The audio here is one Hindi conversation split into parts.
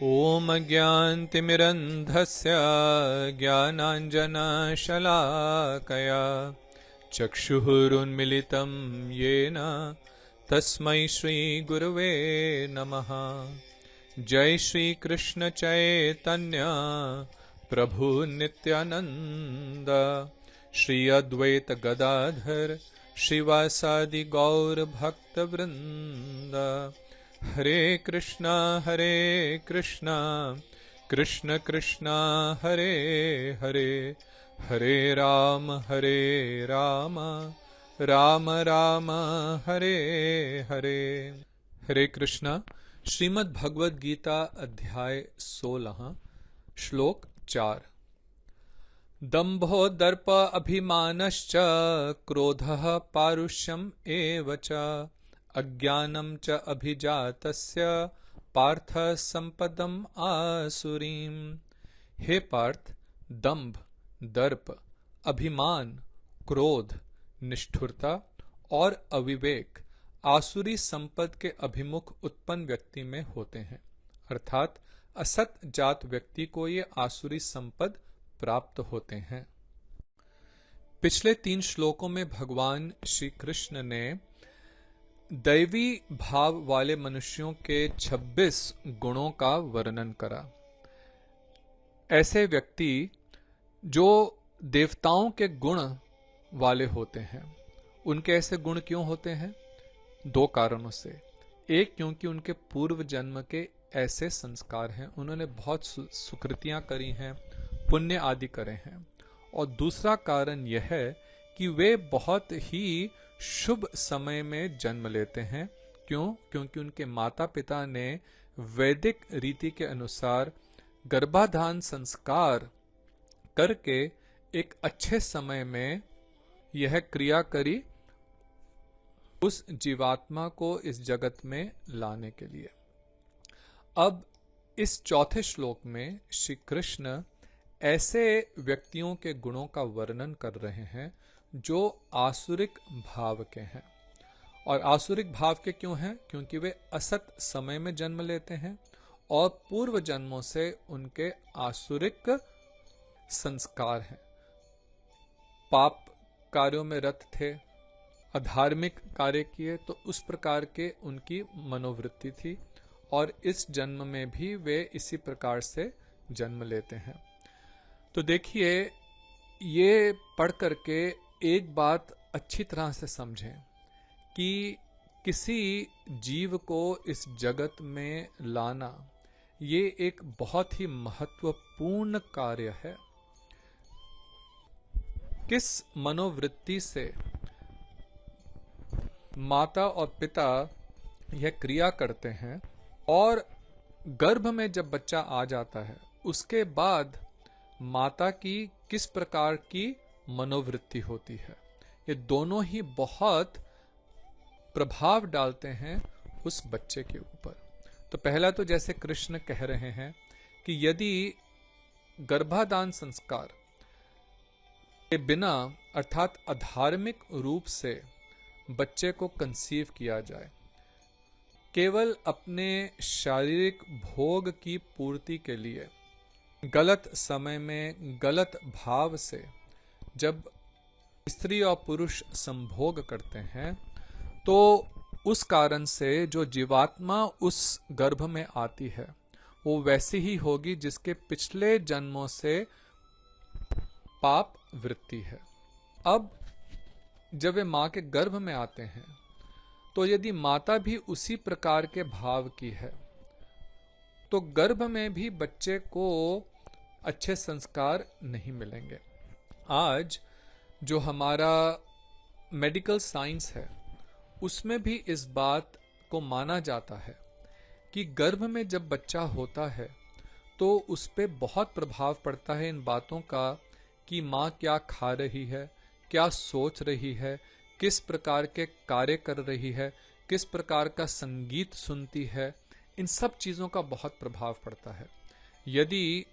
ॐ ज्ञानतिमिरन्धस्य ज्ञानाञ्जनशलाकया चक्षुरुन्मिलितं येन तस्मै श्रीगुरवे नमः। जय श्री कृष्ण चैतन्य प्रभु नित्यानंद, श्री अद्वैत गदाधर श्रीवासादि गौर भक्त वृंद। हरे कृष्णा कृष्ण कृष्ण हरे हरे, हरे राम राम राम हरे हरे। हरे कृष्णा। श्रीमद् भगवद गीता अध्याय 16 श्लोक 4। दंभो दर्प अभिमानश्च क्रोधः पारुष्यम् एव च अज्ञानं च अभिजातस्य पार्थ संपदम आसुरीम। हे पार्थ, दंभ, दर्प, अभिमान, क्रोध, निष्ठुरता और अविवेक आसुरी संपद के अभिमुख उत्पन्न व्यक्ति में होते हैं, अर्थात असत जात व्यक्ति को ये आसुरी संपद प्राप्त होते हैं। पिछले 3 श्लोकों में भगवान श्री कृष्ण ने दैवी भाव वाले मनुष्यों के 26 गुणों का वर्णन करा। ऐसे व्यक्ति जो देवताओं के गुण वाले होते हैं, उनके ऐसे गुण क्यों होते हैं? 2 कारणों से। एक, क्योंकि उनके पूर्व जन्म के ऐसे संस्कार हैं, उन्होंने बहुत सुकृतियां करी हैं, पुण्य आदि करे हैं। और दूसरा कारण यह है कि वे बहुत ही शुभ समय में जन्म लेते हैं। क्यों? क्योंकि उनके माता पिता ने वैदिक रीति के अनुसार गर्भाधान संस्कार करके एक अच्छे समय में यह क्रिया करी उस जीवात्मा को इस जगत में लाने के लिए। अब इस 4थे श्लोक में श्री कृष्ण ऐसे व्यक्तियों के गुणों का वर्णन कर रहे हैं जो आसुरिक भाव के हैं। और आसुरिक भाव के क्यों हैं? क्योंकि वे असत समय में जन्म लेते हैं और पूर्व जन्मों से उनके आसुरिक संस्कार हैं। पाप कार्यों में रत थे, अधार्मिक कार्य किए, तो उस प्रकार के उनकी मनोवृत्ति थी और इस जन्म में भी वे इसी प्रकार से जन्म लेते हैं। तो देखिए, ये पढ़ करके एक बात अच्छी तरह से समझें कि किसी जीव को इस जगत में लाना ये एक बहुत ही महत्वपूर्ण कार्य है। किस मनोवृत्ति से माता और पिता यह क्रिया करते हैं और गर्भ में जब बच्चा आ जाता है उसके बाद माता की किस प्रकार की मनोवृत्ति होती है, ये दोनों ही बहुत प्रभाव डालते हैं उस बच्चे के ऊपर। तो पहला तो जैसे कृष्ण कह रहे हैं कि यदि गर्भाधान संस्कार के बिना अर्थात अधार्मिक रूप से बच्चे को कंसीव किया जाए, केवल अपने शारीरिक भोग की पूर्ति के लिए गलत समय में गलत भाव से जब स्त्री और पुरुष संभोग करते हैं, तो उस कारण से जो जीवात्मा उस गर्भ में आती है वो वैसी ही होगी जिसके पिछले जन्मों से पाप वृत्ति है। अब जब वे मां के गर्भ में आते हैं तो यदि माता भी उसी प्रकार के भाव की है तो गर्भ में भी बच्चे को अच्छे संस्कार नहीं मिलेंगे। आज जो हमारा मेडिकल साइंस है उसमें भी इस बात को माना जाता है कि गर्भ में जब बच्चा होता है तो उस पे बहुत प्रभाव पड़ता है इन बातों का कि माँ क्या खा रही है, क्या सोच रही है, किस प्रकार के कार्य कर रही है, किस प्रकार का संगीत सुनती है, इन सब चीज़ों का बहुत प्रभाव पड़ता है। यदि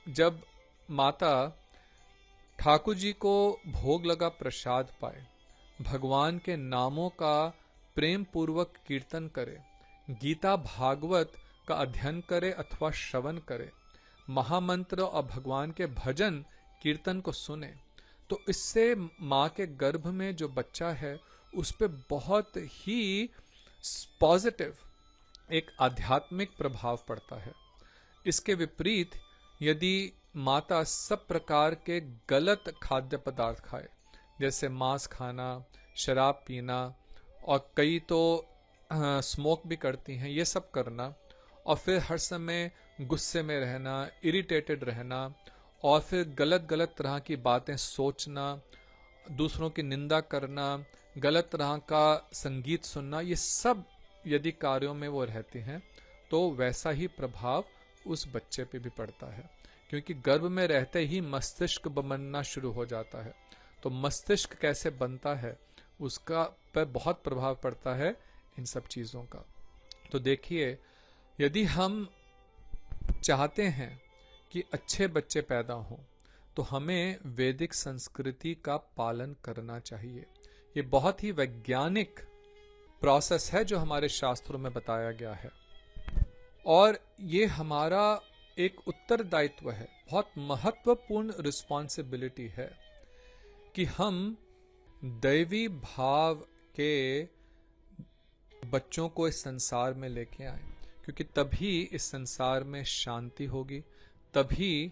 जब माता ठाकुर जी को भोग लगा प्रसाद पाए, भगवान के नामों का प्रेम पूर्वक कीर्तन करे, गीता भागवत का अध्ययन करे अथवा श्रवण करे, महामंत्र और भगवान के भजन कीर्तन को सुने, तो इससे माँ के गर्भ में जो बच्चा है उस पे बहुत ही पॉजिटिव एक आध्यात्मिक प्रभाव पड़ता है। इसके विपरीत यदि माता सब प्रकार के गलत खाद्य पदार्थ खाए, जैसे मांस खाना, शराब पीना, और कई तो स्मोक भी करती हैं, ये सब करना, और फिर हर समय गुस्से में रहना, इरिटेटेड रहना, और फिर गलत गलत तरह की बातें सोचना, दूसरों की निंदा करना, गलत तरह का संगीत सुनना, ये सब यदि कार्यों में वो रहती हैं तो वैसा ही प्रभाव उस बच्चे पे भी पड़ता है, क्योंकि गर्भ में रहते ही मस्तिष्क बनना शुरू हो जाता है। तो मस्तिष्क कैसे बनता है उसका पर बहुत प्रभाव पड़ता है इन सब चीज़ों का। तो देखिए, यदि हम चाहते हैं कि अच्छे बच्चे पैदा हों तो हमें वैदिक संस्कृति का पालन करना चाहिए। ये बहुत ही वैज्ञानिक प्रोसेस है जो हमारे शास्त्रों में बताया गया है, और ये हमारा एक उत्तरदायित्व है, बहुत महत्वपूर्ण रिस्पॉन्सिबिलिटी है कि हम दैवी भाव के बच्चों को इस संसार में लेके आए, क्योंकि तभी इस संसार में शांति होगी, तभी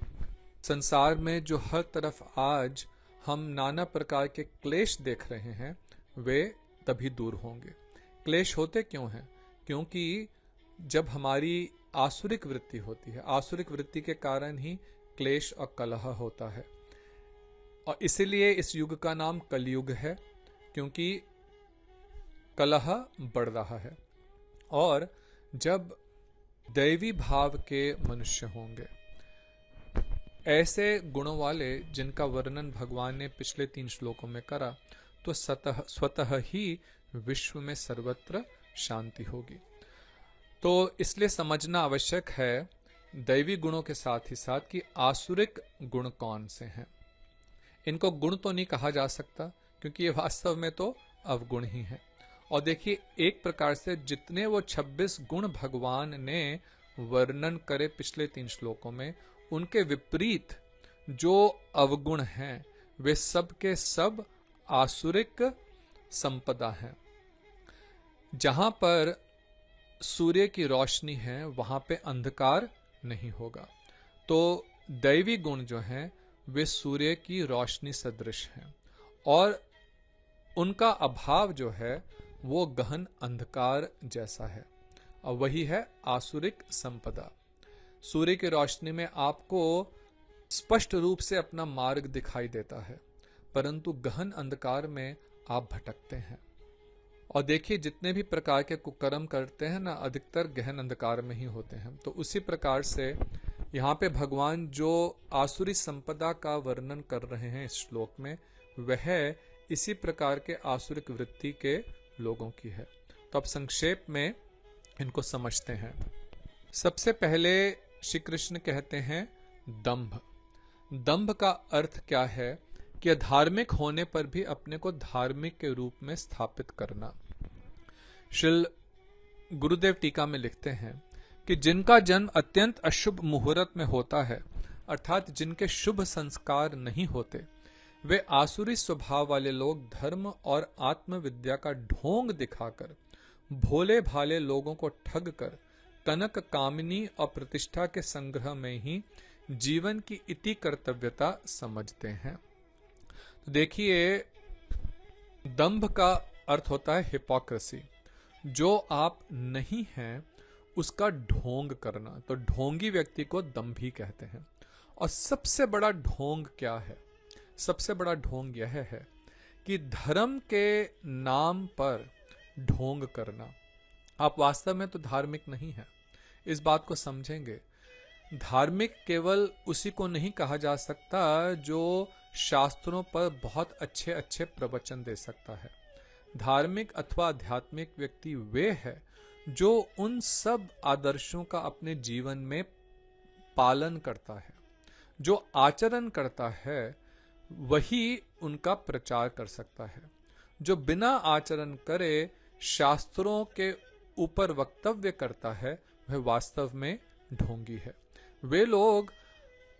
संसार में जो हर तरफ आज हम नाना प्रकार के क्लेश देख रहे हैं वे तभी दूर होंगे। क्लेश होते क्यों हैं? क्योंकि जब हमारी आसुरिक वृत्ति होती है, आसुरिक वृत्ति के कारण ही क्लेश और कलह होता है, और इसीलिए इस युग का नाम कलयुग है, क्योंकि कलह बढ़ रहा है। और जब दैवी भाव के मनुष्य होंगे, ऐसे गुणों वाले जिनका वर्णन भगवान ने पिछले 3 श्लोकों में करा, तो स्वतः ही विश्व में सर्वत्र शांति होगी। तो इसलिए समझना आवश्यक है दैवी गुणों के साथ ही साथ कि आसुरिक गुण कौन से हैं। इनको गुण तो नहीं कहा जा सकता, क्योंकि ये वास्तव में तो अवगुण ही हैं। और देखिए, एक प्रकार से जितने वो 26 गुण भगवान ने वर्णन करे पिछले 3 श्लोकों में, उनके विपरीत जो अवगुण हैं वे सब के सब आसुरिक संपदा हैं। जहां पर सूर्य की रोशनी है वहां पे अंधकार नहीं होगा। तो दैवी गुण जो हैं वे सूर्य की रोशनी सदृश हैं, और उनका अभाव जो है वो गहन अंधकार जैसा है, और वही है आसुरिक संपदा। सूर्य की रोशनी में आपको स्पष्ट रूप से अपना मार्ग दिखाई देता है, परंतु गहन अंधकार में आप भटकते हैं। और देखिए, जितने भी प्रकार के कुकर्म करते हैं ना, अधिकतर गहन अंधकार में ही होते हैं। तो उसी प्रकार से यहाँ पे भगवान जो आसुरी संपदा का वर्णन कर रहे हैं इस श्लोक में, वह इसी प्रकार के आसुरिक वृत्ति के लोगों की है। तो अब संक्षेप में इनको समझते हैं। सबसे पहले श्री कृष्ण कहते हैं दंभ। दंभ का अर्थ क्या है कि धार्मिक होने पर भी अपने को धार्मिक के रूप में स्थापित करना। श्रील गुरुदेव टीका में लिखते हैं कि जिनका जन्म अत्यंत अशुभ मुहूर्त में होता है, अर्थात जिनके शुभ संस्कार नहीं होते, वे आसुरी स्वभाव वाले लोग धर्म और आत्मविद्या का ढोंग दिखाकर भोले भाले लोगों को ठग कर कनक कामिनी और प्रतिष्ठा के संग्रह में ही जीवन की इति कर्तव्यता समझते हैं। तो देखिए, दंभ का अर्थ होता है हिपोक्रेसी, जो आप नहीं हैं उसका ढोंग करना। तो ढोंगी व्यक्ति को दंभी कहते हैं। और सबसे बड़ा ढोंग क्या है? सबसे बड़ा ढोंग यह है कि धर्म के नाम पर ढोंग करना। आप वास्तव में तो धार्मिक नहीं है, इस बात को समझेंगे। धार्मिक केवल उसी को नहीं कहा जा सकता जो शास्त्रों पर बहुत अच्छे अच्छे प्रवचन दे सकता है। धार्मिक अथवा आध्यात्मिक व्यक्ति वे है जो उन सब आदर्शों का अपने जीवन में पालन करता है, जो आचरण करता है, वही उनका प्रचार कर सकता है। जो बिना आचरण करे शास्त्रों के ऊपर वक्तव्य करता है वह वास्तव में ढोंगी है। वे लोग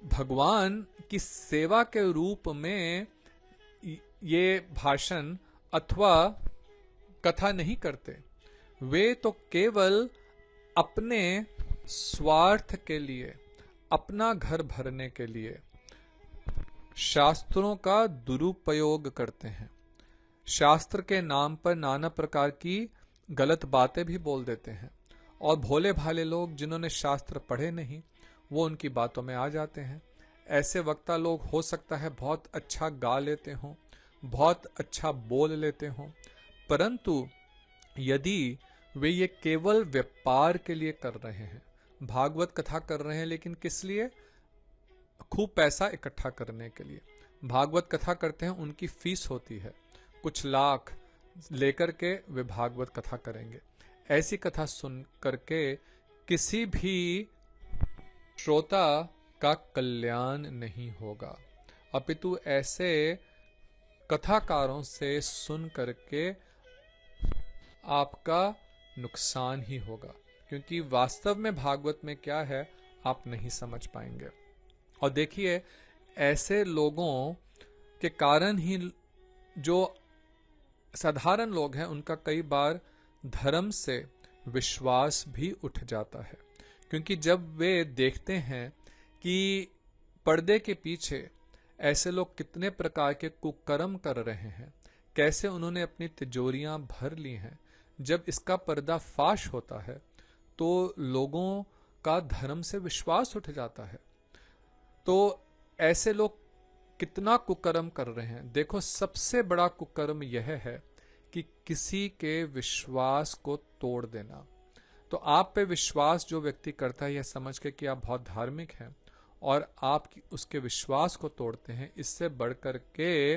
भगवान की सेवा के रूप में ये भाषण अथवा कथा नहीं करते। वे तो केवल अपने स्वार्थ के लिए, अपना घर भरने के लिए शास्त्रों का दुरुपयोग करते हैं। शास्त्र के नाम पर नाना प्रकार की गलत बातें भी बोल देते हैं और भोले भाले लोग जिन्होंने शास्त्र पढ़े नहीं वो उनकी बातों में आ जाते हैं। ऐसे वक्ता लोग हो सकता है बहुत अच्छा गा लेते हों, बहुत अच्छा बोल लेते हों, परंतु यदि वे ये केवल व्यापार के लिए कर रहे हैं, भागवत कथा कर रहे हैं, लेकिन किस लिए? खूब पैसा इकट्ठा करने के लिए। भागवत कथा करते हैं, उनकी फीस होती है, कुछ लाख लेकर के वे भागवत कथा करेंगे। ऐसी कथा सुन करके किसी भी श्रोता का कल्याण नहीं होगा, अपितु ऐसे कथाकारों से सुन करके आपका नुकसान ही होगा, क्योंकि वास्तव में भागवत में क्या है आप नहीं समझ पाएंगे। और देखिए, ऐसे लोगों के कारण ही जो साधारण लोग हैं उनका कई बार धर्म से विश्वास भी उठ जाता है, क्योंकि जब वे देखते हैं कि पर्दे के पीछे ऐसे लोग कितने प्रकार के कुकर्म कर रहे हैं, कैसे उन्होंने अपनी तिजोरियां भर ली हैं, जब इसका पर्दाफाश होता है तो लोगों का धर्म से विश्वास उठ जाता है। तो ऐसे लोग कितना कुकर्म कर रहे हैं। देखो, सबसे बड़ा कुकर्म यह है कि किसी के विश्वास को तोड़ देना। तो आप पे विश्वास जो व्यक्ति करता है यह समझ के कि आप बहुत धार्मिक हैं और आप उसके विश्वास को तोड़ते हैं, इससे बढ़कर के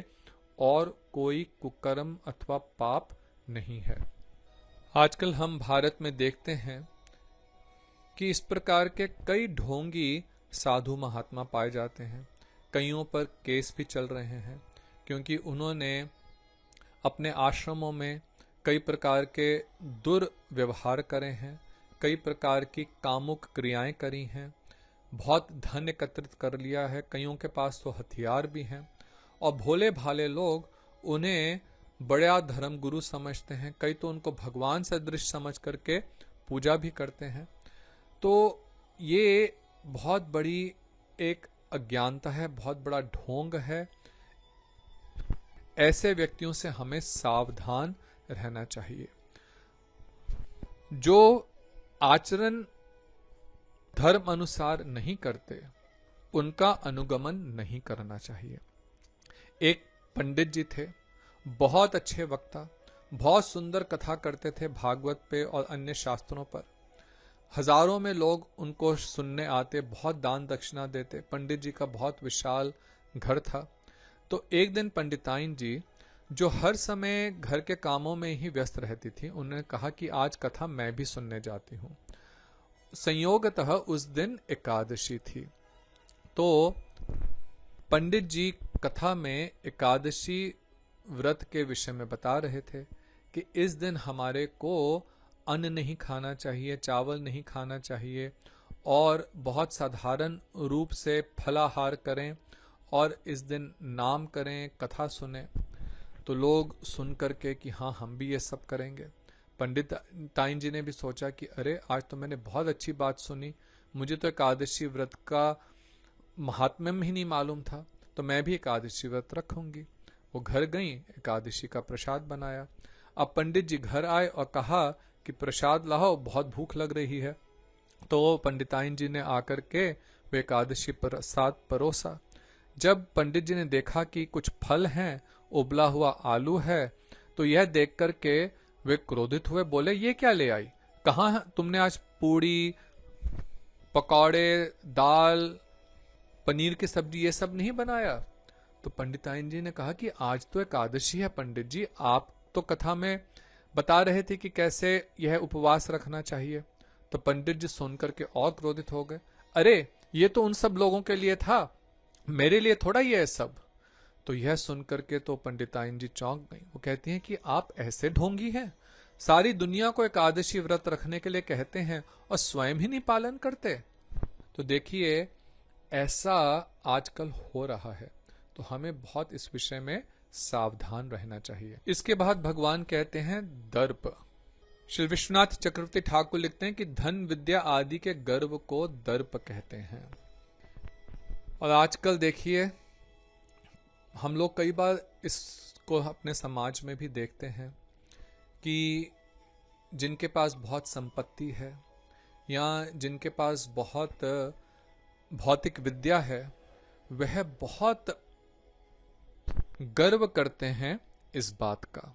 और कोई कुकर्म अथवा पाप नहीं है। आजकल हम भारत में देखते हैं कि इस प्रकार के कई ढोंगी साधु महात्मा पाए जाते हैं। कईयों पर केस भी चल रहे हैं क्योंकि उन्होंने अपने आश्रमों में कई प्रकार के दुर्व्यवहार करे हैं, कई प्रकार की कामुक क्रियाएं करी हैं, बहुत धन एकत्रित कर लिया है, कईयों के पास तो हथियार भी हैं और भोले भाले लोग उन्हें बड़ा धर्म गुरु समझते हैं। कई तो उनको भगवान सदृश समझ करके पूजा भी करते हैं। तो ये बहुत बड़ी एक अज्ञानता है, बहुत बड़ा ढोंग है। ऐसे व्यक्तियों से हमें सावधान रहना चाहिए। जो आचरण धर्म अनुसार नहीं करते उनका अनुगमन नहीं करना चाहिए। एक पंडित जी थे, बहुत अच्छे वक्ता, बहुत सुंदर कथा करते थे भागवत पे और अन्य शास्त्रों पर। हजारों में लोग उनको सुनने आते, बहुत दान दक्षिणा देते। पंडित जी का बहुत विशाल घर था। तो एक दिन पंडिताइन जी, जो हर समय घर के कामों में ही व्यस्त रहती थी, उन्होंने कहा कि आज कथा मैं भी सुनने जाती हूँ। संयोगतः उस दिन एकादशी थी। तो पंडित जी कथा में एकादशी व्रत के विषय में बता रहे थे कि इस दिन हमारे को अन्न नहीं खाना चाहिए, चावल नहीं खाना चाहिए और बहुत साधारण रूप से फलाहार करें और इस दिन नाम करें, कथा सुने। तो लोग सुन करके कि हाँ हम भी ये सब करेंगे। पंडित ताइन जी ने भी सोचा कि अरे आज तो मैंने बहुत अच्छी बात सुनी, मुझे तो एकादशी व्रत का महात्म्य ही नहीं मालूम था, तो मैं भी एकादशी व्रत रखूंगी। वो घर गई, एकादशी का प्रसाद बनाया। अब पंडित जी घर आए और कहा कि प्रसाद लाओ, बहुत भूख लग रही है। तो पंडिताइन जी ने आकर के वे एकादशी प्रसाद परोसा। जब पंडित जी ने देखा कि कुछ फल हैं, उबला हुआ आलू है, तो यह देख करके वे क्रोधित हुए, बोले ये क्या ले आई, कहाँ तुमने आज पूड़ी पकौड़े दाल पनीर की सब्जी ये सब नहीं बनाया। तो पंडिताइन जी ने कहा कि आज तो एकादशी है पंडित जी, आप तो कथा में बता रहे थे कि कैसे यह उपवास रखना चाहिए। तो पंडित जी सुनकर के और क्रोधित हो गए, अरे ये तो उन सब लोगों के लिए था, मेरे लिए थोड़ा ही है सब। तो यह सुनकर के तो पंडिताइन जी चौंक गई। वो कहती हैं कि आप ऐसे ढोंगी हैं, सारी दुनिया को एकादशी व्रत रखने के लिए कहते हैं और स्वयं ही नहीं पालन करते। तो देखिए ऐसा आजकल हो रहा है, तो हमें बहुत इस विषय में सावधान रहना चाहिए। इसके बाद भगवान कहते हैं दर्प। श्री विश्वनाथ चक्रवर्ती ठाकुर लिखते हैं कि धन विद्या आदि के गर्व को दर्प कहते हैं। और आजकल देखिए हम लोग कई बार इसको अपने समाज में भी देखते हैं कि जिनके पास बहुत संपत्ति है या जिनके पास बहुत भौतिक विद्या है, वह बहुत गर्व करते हैं इस बात का,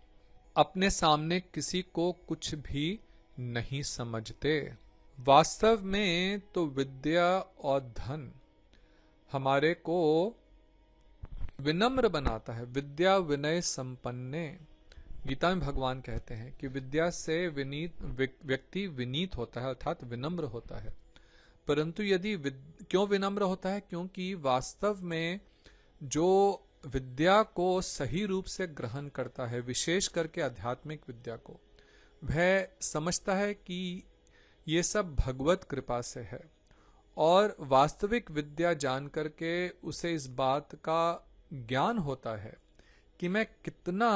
अपने सामने किसी को कुछ भी नहीं समझते। वास्तव में तो विद्या और धन हमारे को विनम्र बनाता है। विद्या विनय संपन्ने, गीता में भगवान कहते हैं कि विद्या से व्यक्ति विनीत होता है, अर्थात विनम्र होता है। परंतु यदि क्यों विनम्र होता है? क्योंकि वास्तव में जो विद्या को सही रूप से ग्रहण करता है, विशेष करके आध्यात्मिक विद्या को, वह समझता है कि ये सब भगवत कृपा से है। और वास्तविक विद्या जान करके उसे इस बात का ज्ञान होता है कि मैं कितना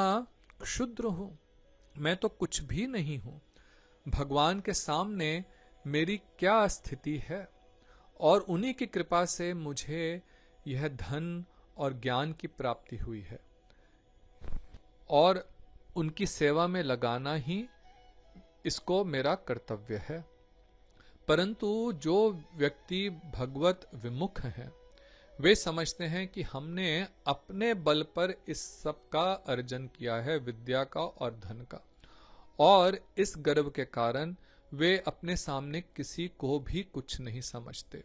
क्षुद्र हूं, मैं तो कुछ भी नहीं हूं, भगवान के सामने मेरी क्या स्थिति है, और उन्हीं की कृपा से मुझे यह धन और ज्ञान की प्राप्ति हुई है, और उनकी सेवा में लगाना ही इसको मेरा कर्तव्य है। परंतु जो व्यक्ति भगवत विमुख हैं, वे समझते हैं कि हमने अपने बल पर इस सब का अर्जन किया है, विद्या का और धन का, और इस गर्व के कारण वे अपने सामने किसी को भी कुछ नहीं समझते,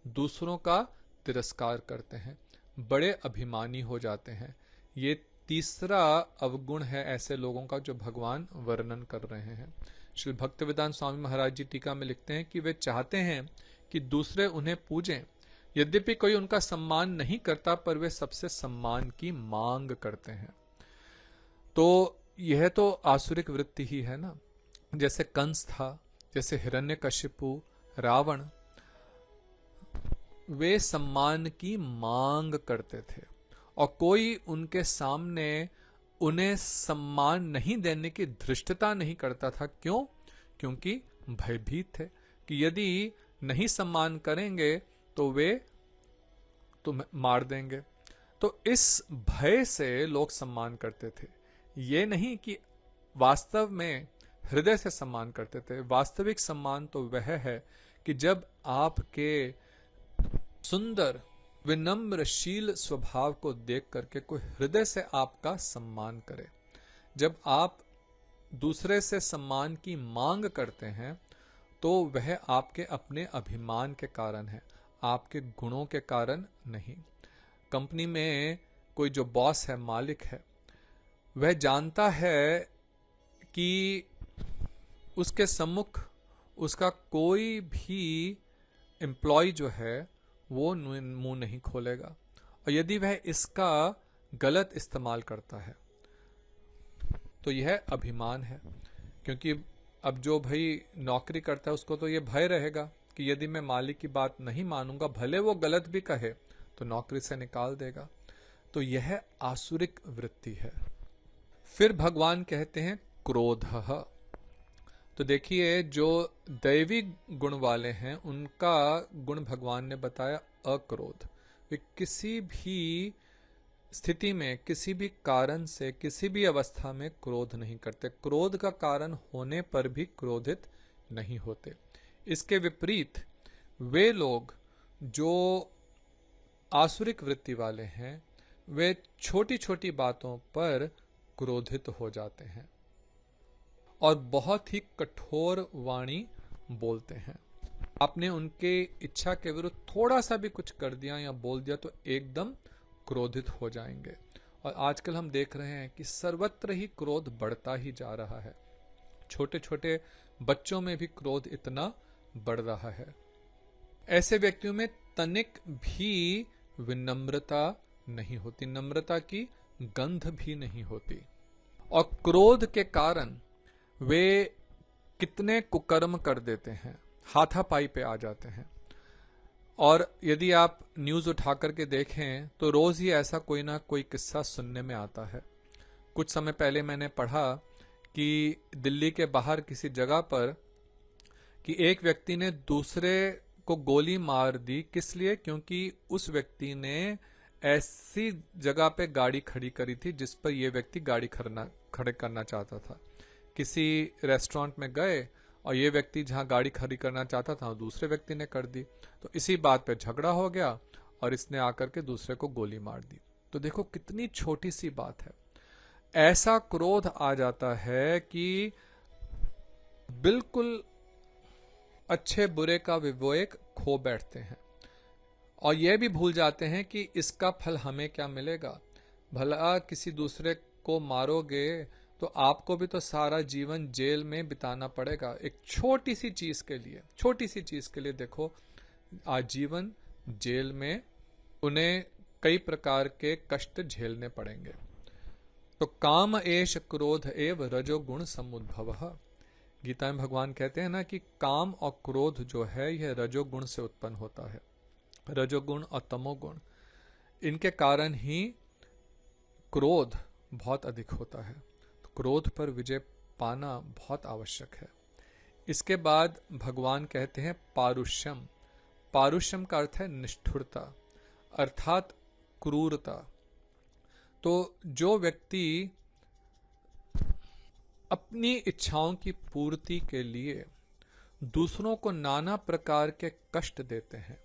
दूसरों का तिरस्कार करते हैं, बड़े अभिमानी हो जाते हैं। ये तीसरा अवगुण है ऐसे लोगों का जो भगवान वर्णन कर रहे हैं। श्री भक्तिवेदांत स्वामी महाराज जी टीका में लिखते हैं कि वे चाहते हैं कि दूसरे उन्हें पूजें, यद्यपि कोई उनका सम्मान नहीं करता, पर वे सबसे सम्मान की मांग करते हैं। तो यह तो आसुरिक वृत्ति ही है ना। जैसे कंस था, जैसे हिरण्यकशिपु, रावण, वे सम्मान की मांग करते थे और कोई उनके सामने उन्हें सम्मान नहीं देने की धृष्टता नहीं करता था। क्यों? क्योंकि भयभीत थे कि यदि नहीं सम्मान करेंगे तो वे तुम्हें मार देंगे। तो इस भय से लोग सम्मान करते थे, ये नहीं कि वास्तव में हृदय से सम्मान करते थे। वास्तविक सम्मान तो वह है कि जब आपके सुंदर विनम्रशील स्वभाव को देख करके कोई हृदय से आपका सम्मान करे। जब आप दूसरे से सम्मान की मांग करते हैं तो वह आपके अपने अभिमान के कारण है, आपके गुणों के कारण नहीं। कंपनी में कोई जो बॉस है, मालिक है, वह जानता है कि उसके सम्मुख उसका कोई भी एम्प्लॉय जो है वो मुंह नहीं खोलेगा, और यदि वह इसका गलत इस्तेमाल करता है तो यह अभिमान है। क्योंकि अब जो भाई नौकरी करता है उसको तो यह भय रहेगा कि यदि मैं मालिक की बात नहीं मानूंगा, भले वो गलत भी कहे, तो नौकरी से निकाल देगा। तो यह आसुरिक वृत्ति है। फिर भगवान कहते हैं क्रोधः। तो देखिए जो दैवी गुण वाले हैं उनका गुण भगवान ने बताया अक्रोध। वे किसी भी स्थिति में, किसी भी कारण से, किसी भी अवस्था में क्रोध नहीं करते, क्रोध का कारण होने पर भी क्रोधित नहीं होते। इसके विपरीत वे लोग जो आसुरिक वृत्ति वाले हैं, वे छोटी छोटी बातों पर क्रोधित हो जाते हैं और बहुत ही कठोर वाणी बोलते हैं। आपने उनके इच्छा के विरुद्ध थोड़ा सा भी कुछ कर दिया या बोल दिया तो एकदम क्रोधित हो जाएंगे। और आजकल हम देख रहे हैं कि सर्वत्र ही क्रोध बढ़ता ही जा रहा है। छोटे छोटे बच्चों में भी क्रोध इतना बढ़ रहा है। ऐसे व्यक्तियों में तनिक भी विनम्रता नहीं होती, नम्रता की गंध भी नहीं होती। और क्रोध के कारण वे कितने कुकर्म कर देते हैं, हाथापाई पे आ जाते हैं। और यदि आप न्यूज उठा करके देखें तो रोज ही ऐसा कोई ना कोई किस्सा सुनने में आता है। कुछ समय पहले मैंने पढ़ा कि दिल्ली के बाहर किसी जगह पर कि एक व्यक्ति ने दूसरे को गोली मार दी। किस लिए? क्योंकि उस व्यक्ति ने ऐसी जगह पे गाड़ी खड़ी करी थी जिस पर यह व्यक्ति गाड़ी खड़े करना चाहता था। किसी रेस्टोरेंट में गए और ये व्यक्ति जहां गाड़ी खड़ी करना चाहता था दूसरे व्यक्ति ने कर दी, तो इसी बात पे झगड़ा हो गया और इसने आकर के दूसरे को गोली मार दी। तो देखो कितनी छोटी सी बात है। ऐसा क्रोध आ जाता है कि बिल्कुल अच्छे बुरे का विवेक खो बैठते हैं और यह भी भूल जाते हैं कि इसका फल हमें क्या मिलेगा। भला किसी दूसरे को मारोगे तो आपको भी तो सारा जीवन जेल में बिताना पड़ेगा एक छोटी सी चीज के लिए। छोटी सी चीज के लिए देखो आजीवन जेल में उन्हें कई प्रकार के कष्ट झेलने पड़ेंगे। तो काम एष क्रोध एव रजोगुण समुद्भवः। गीता में भगवान कहते हैं ना कि काम और क्रोध जो है यह रजोगुण से उत्पन्न होता है। रजोगुण और तमोगुण, इनके कारण ही क्रोध बहुत अधिक होता है। तो क्रोध पर विजय पाना बहुत आवश्यक है। इसके बाद भगवान कहते हैं पारुष्यम। पारुष्यम का अर्थ है निष्ठुरता, अर्थात क्रूरता। तो जो व्यक्ति अपनी इच्छाओं की पूर्ति के लिए दूसरों को नाना प्रकार के कष्ट देते हैं,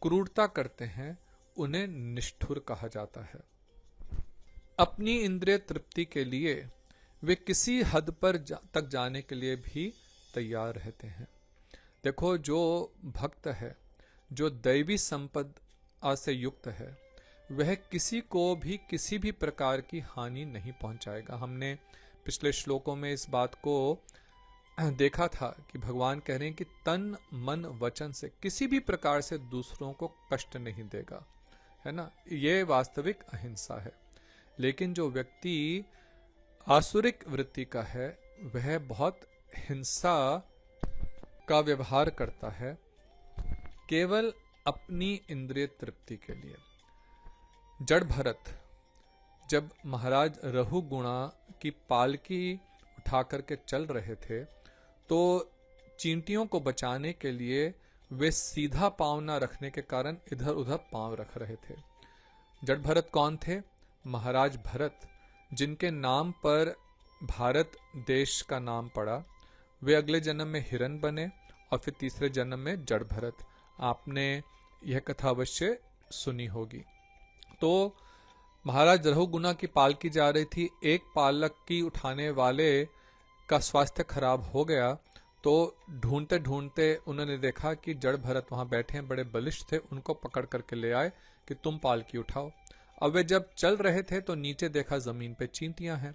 क्रूरता करते हैं, उन्हें निष्ठुर कहा जाता है। अपनी इंद्रिय तृप्ति के लिए वे किसी हद पर तक जाने के लिए भी तैयार रहते हैं। देखो जो भक्त है, जो दैवी संपदा से युक्त है, वह किसी को भी किसी भी प्रकार की हानि नहीं पहुंचाएगा। हमने पिछले श्लोकों में इस बात को देखा था कि भगवान कह रहे हैं कि तन मन वचन से किसी भी प्रकार से दूसरों को कष्ट नहीं देगा, है ना। ये वास्तविक अहिंसा है। लेकिन जो व्यक्ति आसुरिक वृत्ति का है वह बहुत हिंसा का व्यवहार करता है केवल अपनी इंद्रिय तृप्ति के लिए। जड़ भरत जब महाराज रहुगुणा की पालकी उठा करके चल रहे थे तो चींटियों को बचाने के लिए वे सीधा पांव न रखने के कारण इधर उधर पांव रख रहे थे। जड़ भरत कौन थे? महाराज भरत, जिनके नाम पर भारत देश का नाम पड़ा। वे अगले जन्म में हिरण बने और फिर तीसरे जन्म में जड़ भरत। आपने यह कथा अवश्य सुनी होगी। तो महाराज रहुगुणा की पालकी जा रही थी। एक पालक की उठाने वाले का स्वास्थ्य खराब हो गया तो ढूंढते ढूंढते उन्होंने देखा कि जड़ भरत वहां बैठे हैं, बड़े बलिष्ठ थे। उनको पकड़ करके ले आए कि तुम पालकी उठाओ। अब वे जब चल रहे थे तो नीचे देखा जमीन पे चींटियां हैं,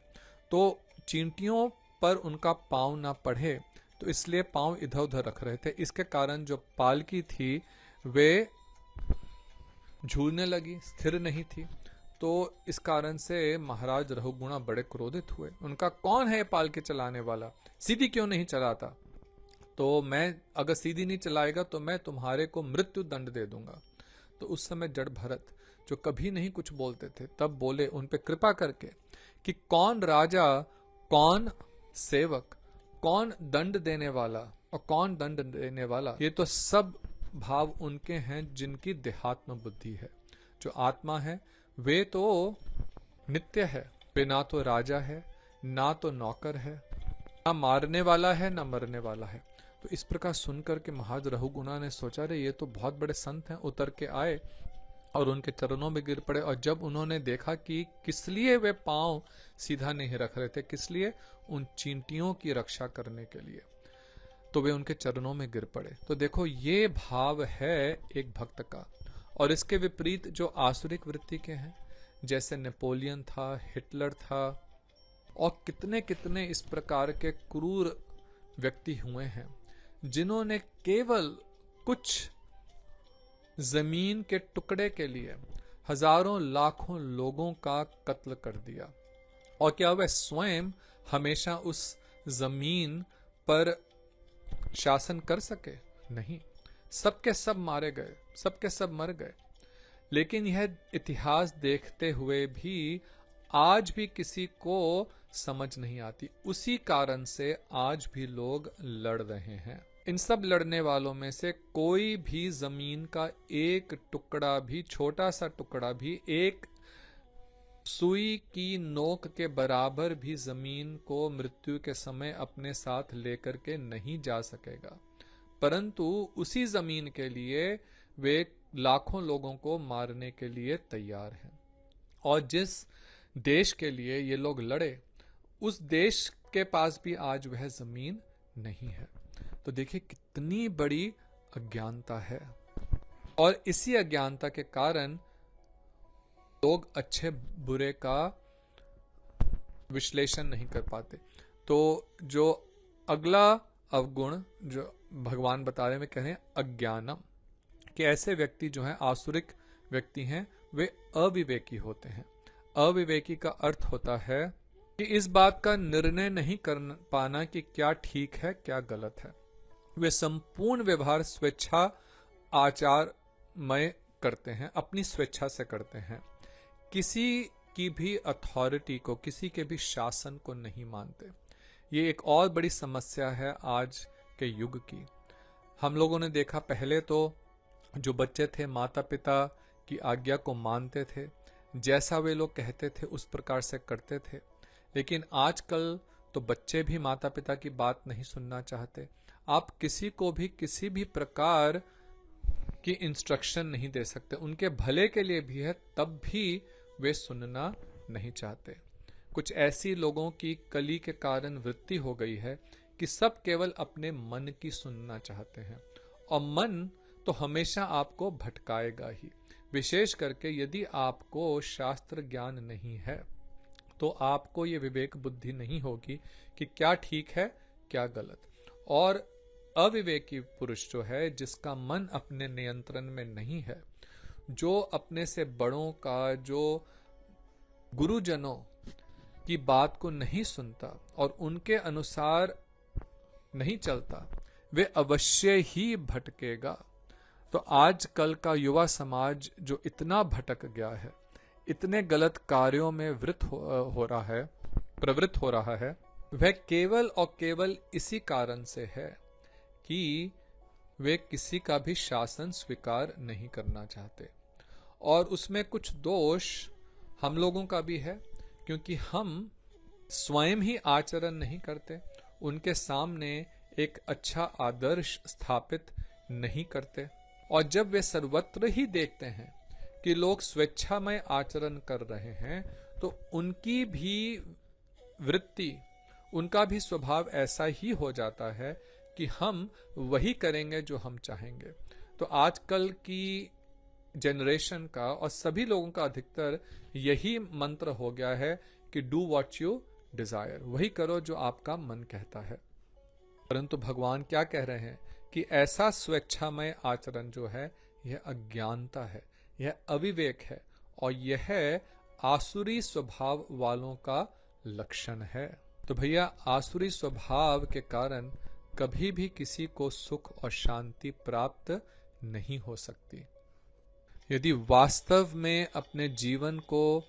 तो चींटियों पर उनका पांव ना पड़े तो इसलिए पांव इधर उधर रख रहे थे। इसके कारण जो पालकी थी वे झूलने लगी, स्थिर नहीं थी। तो इस कारण से महाराज रहुगुणा बड़े क्रोधित हुए। उनका कौन है पालकी चलाने वाला, सीधी क्यों नहीं चलाता? तो मैं अगर सीधी नहीं चलाएगा तो मैं तुम्हारे को मृत्यु दंड दे दूंगा। तो उस समय जड़ भरत जो कभी नहीं कुछ बोलते थे तब बोले उन पे कृपा करके कि कौन राजा, कौन सेवक, कौन दंड देने वाला और कौन दंड देने वाला, ये तो सब भाव उनके हैं जिनकी देहात्म बुद्धि है। जो आत्मा है वे तो नित्य है। वे ना तो राजा है, ना तो नौकर है, ना मारने वाला है, ना मरने वाला है। तो इस प्रकार सुनकर के महाराज रहुगुणा ने सोचा रे ये तो बहुत बड़े संत हैं। उतर के आए और उनके चरणों में गिर पड़े। और जब उन्होंने देखा कि किस लिए वे पांव सीधा नहीं रख रहे थे, किस लिए, उन चींटियों की रक्षा करने के लिए, तो वे उनके चरणों में गिर पड़े। तो देखो ये भाव है एक भक्त का। और इसके विपरीत जो आसुरिक वृत्ति के हैं, जैसे नेपोलियन था, हिटलर था और कितने कितने इस प्रकार के क्रूर व्यक्ति हुए हैं जिन्होंने केवल कुछ जमीन के टुकड़े के लिए हजारों लाखों लोगों का कत्ल कर दिया। और क्या वह स्वयं हमेशा उस जमीन पर शासन कर सके? नहीं, सबके सब मारे गए, सबके सब मर गए। लेकिन यह इतिहास देखते हुए भी आज भी किसी को समझ नहीं आती। उसी कारण से आज भी लोग लड़ रहे हैं। इन सब लड़ने वालों में से कोई भी जमीन का एक टुकड़ा भी, छोटा सा टुकड़ा भी, एक सुई की नोक के बराबर भी जमीन को मृत्यु के समय अपने साथ लेकर के नहीं जा सकेगा। परंतु उसी जमीन के लिए वे लाखों लोगों को मारने के लिए तैयार हैं। और जिस देश के लिए ये लोग लड़े, उस देश के पास भी आज वह जमीन नहीं है। तो देखिए कितनी बड़ी अज्ञानता है। और इसी अज्ञानता के कारण लोग अच्छे बुरे का विश्लेषण नहीं कर पाते। तो जो अगला अवगुण जो भगवान बता रहे हैं, कह रहे हैं अज्ञानम, कि ऐसे व्यक्ति जो हैं, आसुरिक व्यक्ति हैं, वे अविवेकी होते हैं। अविवेकी का अर्थ होता है कि इस बात का निर्णय नहीं कर पाना कि क्या ठीक है क्या गलत है। वे संपूर्ण व्यवहार स्वेच्छा आचारमय करते हैं, अपनी स्वेच्छा से करते हैं। किसी की भी अथॉरिटी को, किसी के भी शासन को नहीं मानते। ये एक और बड़ी समस्या है आज के युग की। हम लोगों ने देखा, पहले तो जो बच्चे थे माता पिता की आज्ञा को मानते थे, जैसा वे लोग कहते थे उस प्रकार से करते थे। लेकिन आजकल तो बच्चे भी माता पिता की बात नहीं सुनना चाहते। आप किसी को भी किसी भी प्रकार की इंस्ट्रक्शन नहीं दे सकते। उनके भले के लिए भी है, तब भी वे सुनना नहीं चाहते। कुछ ऐसी लोगों की कली के कारण वृत्ति हो गई है कि सब केवल अपने मन की सुनना चाहते हैं। और मन तो हमेशा आपको भटकाएगा ही। विशेष करके यदि आपको शास्त्र ज्ञान नहीं है, तो आपको ये विवेक बुद्धि नहीं होगी कि क्या ठीक है क्या गलत। और अविवेकी पुरुष जो है, जिसका मन अपने नियंत्रण में नहीं है, जो अपने से बड़ों का, जो गुरुजनों की बात को नहीं सुनता और उनके अनुसार नहीं चलता, वे अवश्य ही भटकेगा। तो आजकल का युवा समाज जो इतना भटक गया है, इतने गलत कार्यों में प्रवृत्त हो रहा है, वह केवल और केवल इसी कारण से है कि वे किसी का भी शासन स्वीकार नहीं करना चाहते। और उसमें कुछ दोष हम लोगों का भी है, क्योंकि हम स्वयं ही आचरण नहीं करते, उनके सामने एक अच्छा आदर्श स्थापित नहीं करते। और जब वे सर्वत्र ही देखते हैं कि लोग स्वेच्छामय आचरण कर रहे हैं, तो उनकी भी वृत्ति, उनका भी स्वभाव ऐसा ही हो जाता है कि हम वही करेंगे जो हम चाहेंगे। तो आजकल की जनरेशन का और सभी लोगों का अधिकतर यही मंत्र हो गया है कि डू व्हाट यू डिजायर, वही करो जो आपका मन कहता है। परंतु भगवान क्या कह रहे हैं कि ऐसा स्वेच्छामय आचरण जो है, यह अज्ञानता है, यह अविवेक है, और यह आसुरी स्वभाव वालों का लक्षण है। तो भैया, आसुरी स्वभाव के कारण कभी भी किसी को सुख और शांति प्राप्त नहीं हो सकती। यदि वास्तव में अपने जीवन को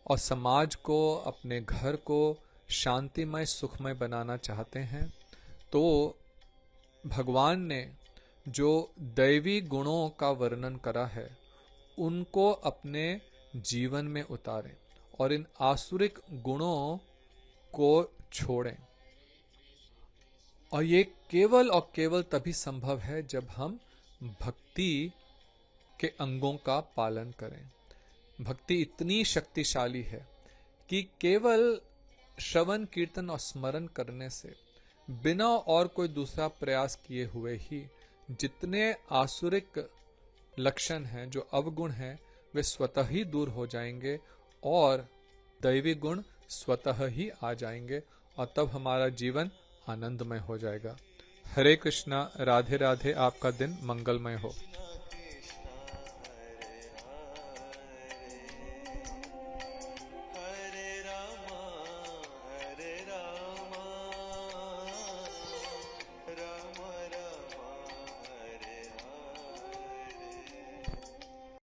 और समाज को, अपने घर को शांतिमय सुखमय बनाना चाहते हैं, तो भगवान ने जो दैवी गुणों का वर्णन करा है, उनको अपने जीवन में उतारें और इन आसुरिक गुणों को छोड़ें। और ये केवल और केवल तभी संभव है जब हम भक्ति के अंगों का पालन करें। भक्ति इतनी शक्तिशाली है कि केवल श्रवण कीर्तन और स्मरण करने से, बिना और कोई दूसरा प्रयास किए हुए ही, जितने आसुरिक लक्षण हैं, जो अवगुण हैं, वे स्वतः ही दूर हो जाएंगे और दैवी गुण स्वतः ही आ जाएंगे, और तब हमारा जीवन आनंदमय हो जाएगा। हरे कृष्णा, राधे राधे। आपका दिन मंगलमय हो।